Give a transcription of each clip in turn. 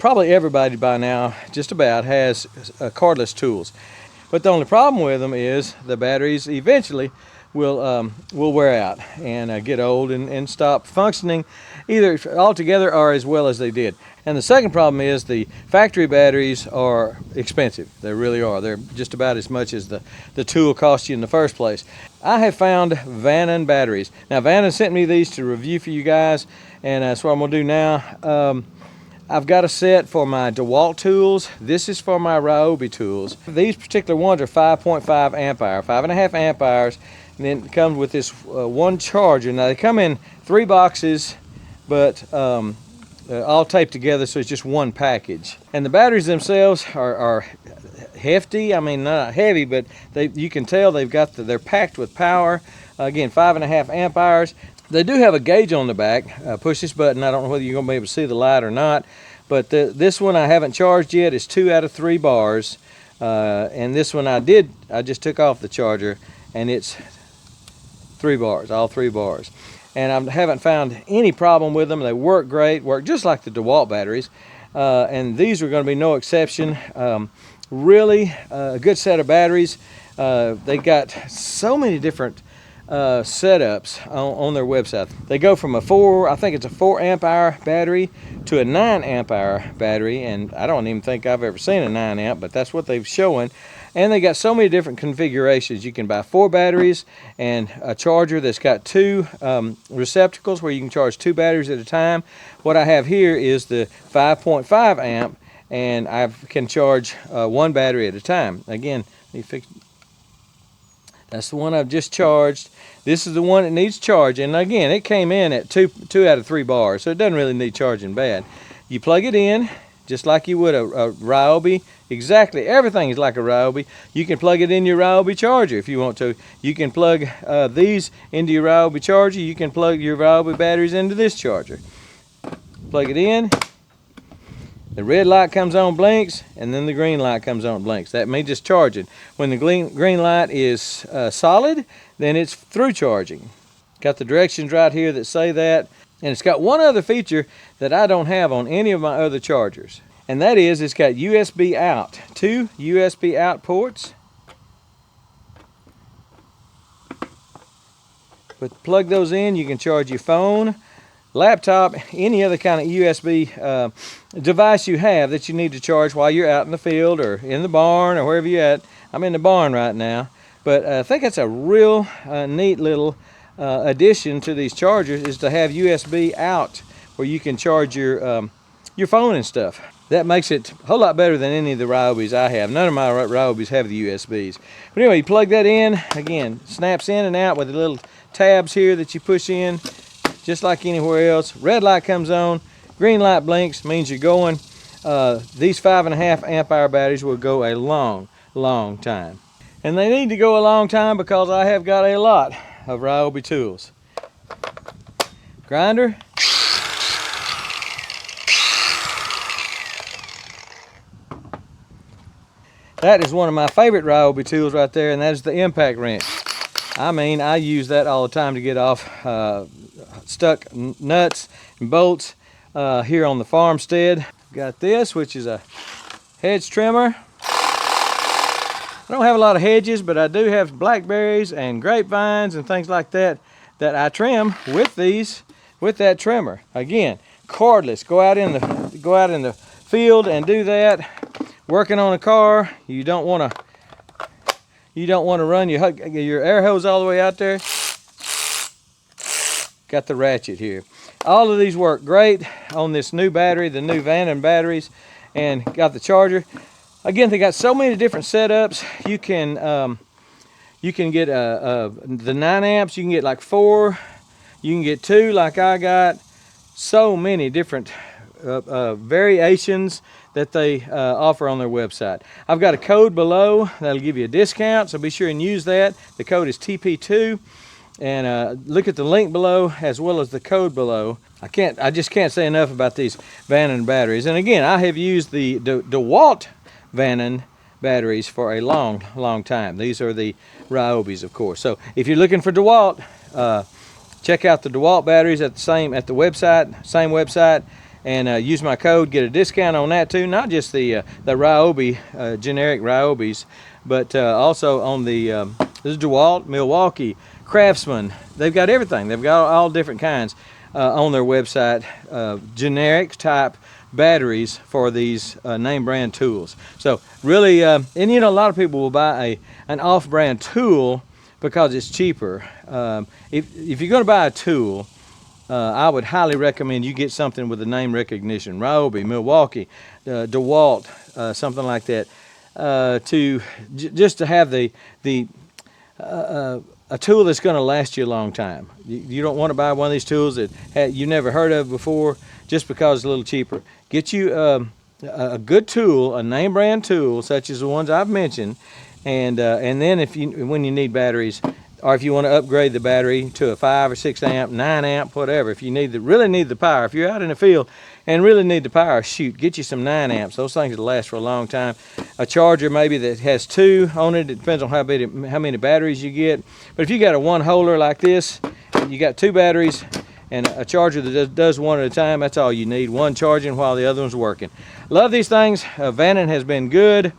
probably everybody by now, just about, has cordless tools. But the only problem with them is the batteries eventually will wear out and get old and stop functioning either altogether or as well as they did. And the second problem is the factory batteries are expensive. They really are. They're just about as much as the tool cost you in the first place. I have found Vanon batteries. Now Vanon sent me these to review for you guys, and that's what I'm going to do now. I've got a set for my DeWalt tools. This is for my Ryobi tools. These particular ones are 5.5 amp hour, 5.5 amp hours, and then it comes with this one charger. Now they come in 3 boxes, but all taped together, so it's just one package. And the batteries themselves are hefty. I mean, not heavy, but you can tell they're packed with power. Again, 5.5 amp hours. They do have a gauge on the back. Push this button. I don't know whether you're going to be able to see the light or not, but this one I haven't charged yet. It's 2 out of 3 bars, and this one I just took off the charger, and it's 3 bars, all 3 bars. And I haven't found any problem with them. They work great, work just like the DeWalt batteries, and these are going to be no exception. Really a good set of batteries. They got so many different setups on their website. They go from I think it's a 4 amp hour battery to a 9 amp hour battery, and I don't even think I've ever seen a 9 amp, but that's what they've showing. And they got so many different configurations. You can buy 4 batteries and a charger that's got 2 receptacles where you can charge 2 batteries at a time. What I have here is the 5.5 amp, and I can charge 1 battery at a time. Again, let me fix. That's the one I've just charged. This is the one that needs charging. And again, it came in at 2 out of 3 bars, so it doesn't really need charging bad. You plug it in just like you would a Ryobi. Exactly, everything is like a Ryobi. You can plug it in your Ryobi charger if you want to. You can plug these into your Ryobi charger. You can plug your Ryobi batteries into this charger. Plug it in. The red light comes on, blinks, and then the green light comes on, blinks. That means it's charging. When the green light is solid, then it's through charging. Got the directions right here that say that. And it's got one other feature that I don't have on any of my other chargers. And that is it's got USB out. 2 USB out ports. But plug those in, you can charge your phone, laptop, any other kind of USB device you have that you need to charge while you're out in the field or in the barn or wherever you're at. I'm in the barn right now, but I think it's a real neat little addition to these chargers is to have USB out where you can charge your phone and stuff. That makes it a whole lot better than any of the Ryobis I have. None of my Ryobis have the USBs. But anyway, you plug that in, again, snaps in and out with the little tabs here that you push in, just like anywhere else. Red light comes on, green light blinks, means you're going. These 5.5 amp hour batteries will go a long time. And they need to go a long time because I have got a lot of Ryobi tools. Grinder. That is one of my favorite Ryobi tools right there, and that is the impact wrench. I mean, I use that all the time to get off stuck nuts and bolts here on the farmstead. Got this, which is a hedge trimmer. I don't have a lot of hedges, but I do have blackberries and grapevines and things like that that I trim with that trimmer. Again, cordless. Go out in the field and do that. Working on a car, you don't want to run your air hose all the way out there. Got the ratchet here. All of these work great on this new battery, the new Vanon batteries, and got the charger. Again, they got so many different setups. You can get the 9 amps. You can get like 4. You can get 2 like I got. So many different variations that they offer on their website. I've got a code below that'll give you a discount, so be sure and use that. The code is TP2, and look at the link below as well as the code below. I just can't say enough about these Vanon batteries. And again, I have used the DeWalt Vanon batteries for a long time. These are the Ryobis, of course. So if you're looking for DeWalt, check out the DeWalt batteries at the website, same website. and use my code, get a discount on that too. Not just the Ryobi, generic Ryobis, but also on the this is DeWalt, Milwaukee, Craftsman. They've got everything. They've got all different kinds on their website, generic type batteries for these name brand tools. So really, and you know, a lot of people will buy an off-brand tool because it's cheaper. If you're going to buy a tool, I would highly recommend you get something with the name recognition. Ryobi, Milwaukee, DeWalt, something like that, just to have a tool that's going to last you a long time. You don't want to buy one of these tools that you've never heard of before just because it's a little cheaper. Get you a good tool, a name brand tool, such as the ones I've mentioned, and then when you need batteries, or if you want to upgrade the battery to a 5 or 6 amp, 9 amp, whatever, if you really need the power, if you're out in the field and really need the power, shoot, get you some 9 amps. Those things will last for a long time. A charger maybe that has 2 on it. It depends on how many batteries you get. But if you got a one holder like this, you got 2 batteries and a charger that does one at a time, that's all you need. One charging while the other one's working. Love these things. Vanon has been good,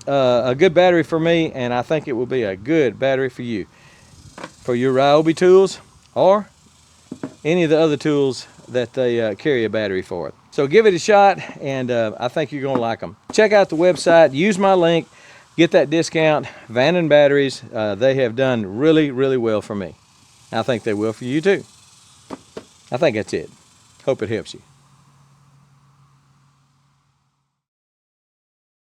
a good battery for me, and I think it will be a good battery for you, for your Ryobi tools or any of the other tools that they carry a battery for it. So give it a shot, and I think you're gonna like them. Check out the website, use my link, get that discount. Vanon batteries, they have done really, really well for me. I think they will for you too. I think that's it. Hope it helps you.